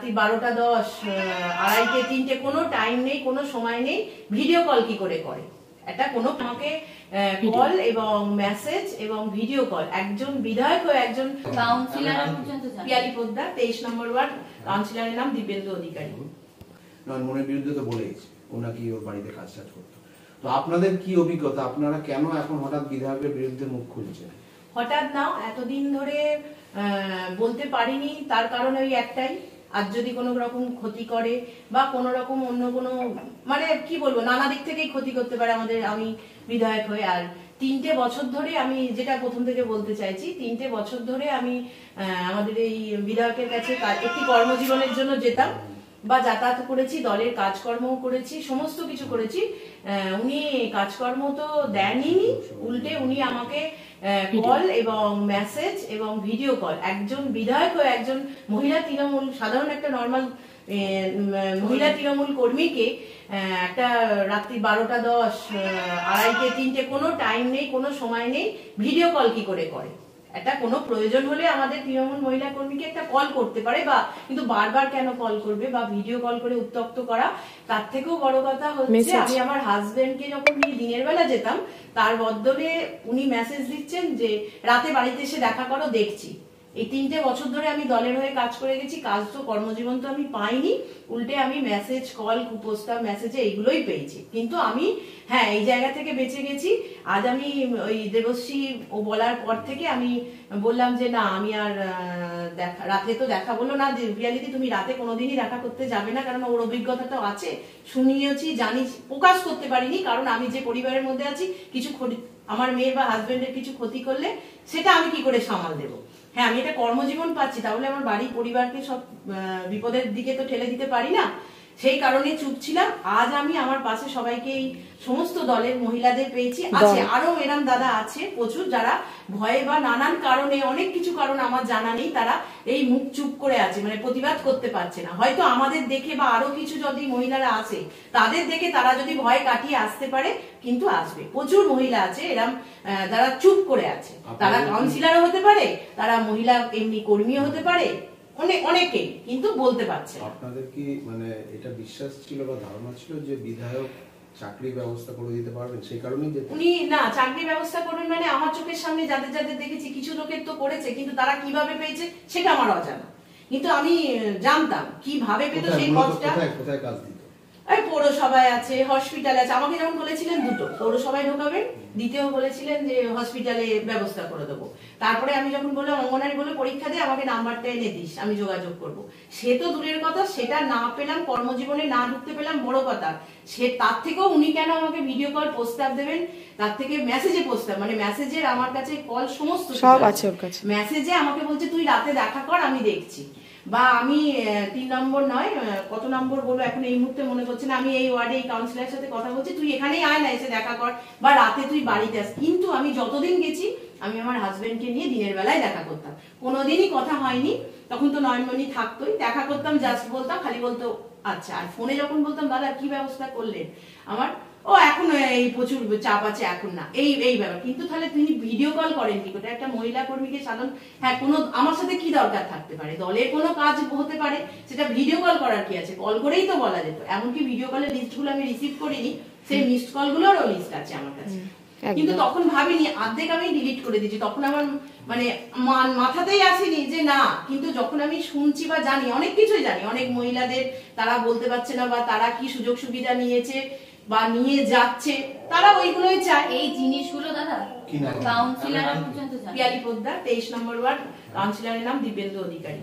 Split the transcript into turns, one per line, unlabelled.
রাত্রি 12টা 10 আড়াইটে 3টে কোনো টাইম নেই, কোনো সময় নেই। ভিডিও কল কি করে করে এটা কোনো আমাকে কল এবং মেসেজ এবং ভিডিও কল একজন বিধায়ক ও একজন কাউন্সিলর পর্যন্ত পিয়ালি পোদ্দার 23 নম্বর ওয়ার্ড কাউন্সিলরের নাম দীপেন্দ্র অধিকারী।
নয়নমণির বিরুদ্ধে তো বলেইছে ও নাকি ওর বাড়িতে কাজ করতো। তো আপনাদের কি অভিজ্ঞতা, আপনারা কেন এখন হঠাৎ বিধায়কের বিরুদ্ধে মুখ খুলছেন?
হঠাৎ না, এতদিন ধরে বলতে পারিনি, তার কারণ ওই একটাই, আজ যদি কোনো রকম ক্ষতি করে বা কোনো রকম অন্য কোনো মানে কি বলবো নানা দিক থেকেই ক্ষতি করতে পারে আমাদের, আমি বিধায়ক হয়ে। আর 3টে বছর ধরে আমি যেটা প্রথম থেকে বলতে চাইছি, 3টে বছর ধরে আমি আমাদের এই বিধায়কের কাছে একটি কর্মজীবনের জন্য যেতাম বা যাতায়াত করেছি, দলের কাজকর্ম করেছি, সমস্ত কিছু করেছি। উনি কাজকর্ম তো দেনই, উল্টে উনি আমাকে কল এবং মেসেজ এবং ভিডিও কল একজন বিধায়ক ও একজন মহিলা তৃণমূল, সাধারণ একটা নর্মাল মহিলা তৃণমূল কর্মীকে একটা রাত্রি 12টা 10 আড়াইটে 3টে কোনো টাইম নেই, কোনো সময় নেই, ভিডিও কল কি করে করে। এটা কোনো প্রয়োজন হলে আমাদের তৃণমূল মহিলা কর্মীকে একটা কল করতে পারে, বা কিন্তু বারবার কেন কল করবে বা ভিডিও কল করে উত্তক্ত করা। তার থেকেও বড় কথা হচ্ছে আমি আমার হাজবেন্ডকে যখন নিয়ে দিনের বেলা যেতাম, তার বদলে উনি মেসেজ দিচ্ছেন যে রাতে বাড়িতে এসে দেখা করো, দেখছি। এই 3টে বছর ধরে আমি দলের হয়ে কাজ করে গেছি, কাজ তো কর্মজীবন তো আমি পাইনি, উল্টে আমি মেসেজ কল কুপোস্টার মেসেজে এইগুলোই পেয়েছি। কিন্তু আমি হ্যাঁ এই জায়গা থেকে বেঁচে গেছি। আজ আমি ওই দেবশ্রী ও বলার পর থেকে আমি বললাম যে না, আমি আর রাতে তো দেখা বললো না, যে রিয়ালিটি তুমি রাতে কোনোদিনই দেখা করতে যাবে না, কারণ ওর অভিজ্ঞতা তো আছে, শুনিয়েছি, জানি, প্রকাশ করতে পারিনি, কারণ আমি যে পরিবারের মধ্যে আছি, কিছু আমার মেয়ের বা হাজবেন্ডের কিছু ক্ষতি করলে সেটা আমি কি করে সামাল দেবো। হ্যাঁ আমি এটা কর্মজীবন পাচ্ছি, তাহলে আমার বাড়ি পরিবারকে সব বিপদের দিকে তো ঠেলে দিতে পারি না, সেই কারণে চুপ ছিলাম। আজ আমি আমার পাশে সবাইকে এই সমস্ত দলের মহিলাদের পেয়েছি, আছে আরো এরম দাদা আছে প্রচুর, যারা ভয়ে বা নানান কারণে, অনেক কিছু কারণ আমার জানা নেই, তারা এই মুখ চুপ করে আছে, মানে প্রতিবাদ করতে পারছে না। হয়তো আমাদের দেখে বা আরো কিছু যদি মহিলারা আছে তাদের দেখে তারা যদি ভয় কাটিয়ে আসতে পারে, কিন্তু আসবে। প্রচুর মহিলা আছে এরম যারা চুপ করে আছে, তারা কাউন্সিলরও হতে পারে, তারা মহিলা এমনি কর্মীও হতে পারে, অনেকেই, কিন্তু বলতে পারছে।
আপনাদের কি মানে এটা বিশ্বাস ছিল বা ধারণা ছিল যে বিধায়ক চাকরির ব্যবস্থা করে দিতে পারবেন, সেই কারণেই যে
উনি না চাকরির ব্যবস্থা করবেন, মানে আমার চোখের সামনে যাদের যাদের দেখেছি, কিছু লোকের তো করেছে, কিন্তু তারা কিভাবে পেয়েছে সেটা আমার অজানা, কিন্তু আমি জানতাম কিভাবে পেত সেই পদটা।
কোথায় কাজ দিত?
এই পৌরসভায় আছে, হসপিটালে আছে। আমাকে যেমন বলেছিলেন দুটো, পৌরসভায় ঢোকাবেন, দ্বিতীয় বলেছিলেন যে হসপিটালে ব্যবস্থা করে দেবো। তারপরে আমি যখন বললাম অঙ্গনারী বলে পরীক্ষা দিয়ে আমাকে নাম্বারটা এনে দিস, আমি যোগাযোগ করব, সে তো দূরের কথা, সেটা না পেলাম, কর্মজীবনে না ঢুকতে পেলাম, বড় কথা। সে তার থেকেও উনি কেন আমাকে ভিডিও কল প্রস্তাব দেবেন, তার থেকে মেসেজে প্রস্তাব, মানে মেসেজের আমার কাছে কল সমস্ত সব আছে ওর কাছে। মেসেজে আমাকে বলছে তুই রাতে দেখা কর, আমি দেখছি। বা আমি 3 নম্বর নয়, কত নম্বর বলবো এখন এই মুহূর্তে মনে করছে না, আমি এই ওয়ার্ডে এই কাউন্সিলরের সাথে কথা বলছি, তুই এখানেই আয় না, এসে দেখা কর, বা রাতে তুই বাড়িতে আস। কিন্তু আমি যতদিন গেছি, আমি আমার হাজবেন্ডকে নিয়ে দিনের বেলায় দেখা করতাম, কোনোদিনই কথা হয়নি। তখন তো নয়নমণি থাকতোই, দেখা করতাম, জাস্ট বলতাম, খালি বলতো আচ্ছা। আর ফোনে যখন বলতাম দাদা কি ব্যবস্থা করলেন, আমার ও এখন এই প্রচুর চাপ আছে, এখন না, এই ব্যাপার। কিন্তু তাহলে তিনি ভিডিও কল করেন কি করে একটা মহিলা কর্মীকে? সাধারণ হ্যাঁ কোনো আমার সাথে কি দরকার থাকতে পারে, দলের কোনো কাজ হতে পারে, সেটা ভিডিও কল করার কি আছে? কল করেই তো বলা যেত। এমনকি ভিডিও কলের লিস্টগুলো আমি রিসিভ করিনি, সেই মিসড কলগুলোরও লিস্ট আছে আমার কাছে, কিন্তু তখন ভাবিনি, অর্ধেক আমি ডিলিট করে দিয়েছি। তখন আমার মানে মাথাতেই আসেনি যে না, কিন্তু যখন আমি শুনছি বা জানি, অনেক কিছুই জানি, অনেক মহিলাদের তারা বলতে পারছে না, বা তারা কি সুযোগ সুবিধা নিয়েছে বা নিয়ে যাচ্ছে, তারা ওইগুলোই চায়।
এই জিনিসগুলো দাদা কাউন্সিলর পর্যন্ত
পিয়ালি পোদ্দার 23 নম্বর ওয়ার্ড কাউন্সিলরের নাম দীপেন্দ্র অধিকারী।